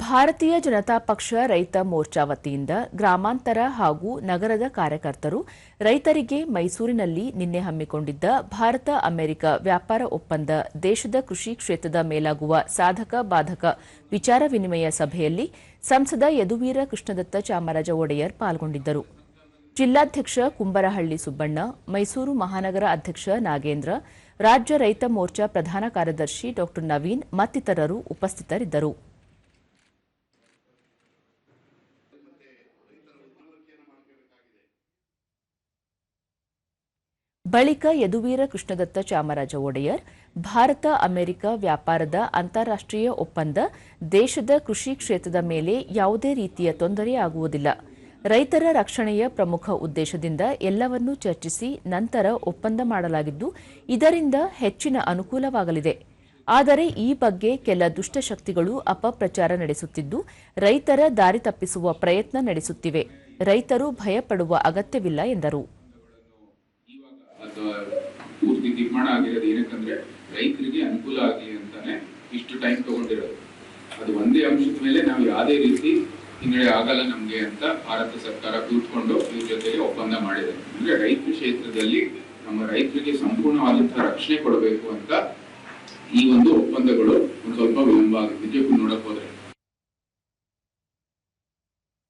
ಭಾರತೀಯ ಜನತಾ ಪಕ್ಷ ರೈತ ಮೋರ್ಚಾ ವತಿಯಿಂದ ಗ್ರಾಮಾಂತರ ಹಾಗೂ ನಗರದ ಕಾರ್ಯಕರ್ತರು ರೈತರಿಗೆ ಮೈಸೂರಿನಲ್ಲಿ ನಿನ್ನೆ ಹಮ್ಮಿಕೊಂಡಿದ್ದ ಭಾರತ ಅಮೆರಿಕ ವ್ಯಾಪಾರ ಒಪ್ಪಂದ ದೇಶದ ಕೃಷಿ ಕ್ಷೇತ್ರದ ಮೇಲಾಗುವ ಸಾಧಕ ಬಾಧಕ ವಿಚಾರ ವಿನಿಮಯ ಸಭೆಯಲ್ಲಿ ಸಂಸದ ಯದುವೀರ ಕೃಷ್ಣದತ್ತ ಚಾಮರಾಜ ಒಡೆಯರ್ ಪಾಲ್ಗೊಂಡಿದ್ದರು. ಜಿಲ್ಲಾಧ್ಯಕ್ಷ ಕುಂಬರಹಳ್ಳಿ ಸುಬ್ಬಣ್ಣ, ಮೈಸೂರು ಮಹಾನಗರ ಅಧ್ಯಕ್ಷ ನಾಗೇಂದ್ರ, ರಾಜ್ಯ ರೈತ ಮೋರ್ಚಾ ಪ್ರಧಾನ ಕಾರ್ಯದರ್ಶಿ ಡಾ ನವೀನ್ ಮತ್ತಿತರರು ಉಪಸ್ಥಿತರಿದ್ದರು. ಬಳಿಕ ಯದುವೀರ ಕೃಷ್ಣದತ್ತ ಚಾಮರಾಜ ಒಡೆಯರ್, ಭಾರತ ಅಮೆರಿಕ ವ್ಯಾಪಾರದ ಅಂತಾರಾಷ್ಟ್ರೀಯ ಒಪ್ಪಂದ ದೇಶದ ಕೃಷಿ ಕ್ಷೇತ್ರದ ಮೇಲೆ ಯಾವುದೇ ರೀತಿಯ ತೊಂದರೆಯಾಗುವುದಿಲ್ಲ. ರೈತರ ರಕ್ಷಣೆಯ ಪ್ರಮುಖ ಉದ್ದೇಶದಿಂದ ಎಲ್ಲವನ್ನೂ ಚರ್ಚಿಸಿ ನಂತರ ಒಪ್ಪಂದ ಮಾಡಲಾಗಿದ್ದು, ಇದರಿಂದ ಹೆಚ್ಚಿನ ಅನುಕೂಲವಾಗಲಿದೆ. ಆದರೆ ಈ ಬಗ್ಗೆ ಕೆಲ ದುಷ್ಟಶಕ್ತಿಗಳು ಅಪಪ್ರಚಾರ ನಡೆಸುತ್ತಿದ್ದು, ರೈತರ ದಾರಿ ತಪ್ಪಿಸುವ ಪ್ರಯತ್ನ ನಡೆಸುತ್ತಿವೆ. ರೈತರು ಭಯಪಡುವ ಅಗತ್ಯವಿಲ್ಲ ಎಂದರು. ಪೂರ್ತಿ ತೀರ್ಮಾನ ಆಗಿರೋದು ಏನಕ್ಕಂದ್ರೆ ರೈತರಿಗೆ ಅನುಕೂಲ ಆಗಲಿ ಅಂತಾನೆ ಇಷ್ಟು ಟೈಮ್ ತಗೊಂಡಿರೋದು. ಅದು ಒಂದೇ ಅಂಶದ ಮೇಲೆ ನಾವು ಯಾವುದೇ ರೀತಿ ಹಿನ್ನಡೆ ಆಗಲ್ಲ ನಮ್ಗೆ ಅಂತ ಭಾರತ ಸರ್ಕಾರ ಕೂತ್ಕೊಂಡು ಇವ್ರ ಜೊತೆಗೆ ಒಪ್ಪಂದ ಮಾಡಿದೆ. ಅಂದ್ರೆ ರೈತ ಕ್ಷೇತ್ರದಲ್ಲಿ ನಮ್ಮ ರೈತರಿಗೆ ಸಂಪೂರ್ಣವಾದಂತಹ ರಕ್ಷಣೆ ಕೊಡಬೇಕು ಅಂತ ಈ ಒಂದು ಒಪ್ಪಂದಗಳು ಒಂದ್ ಸ್ವಲ್ಪ ವಿಳಂಬ ಆಗುತ್ತೆ. ನಿಜಕ್ಕೂ ನೋಡಕ್ ಹೋದ್ರೆ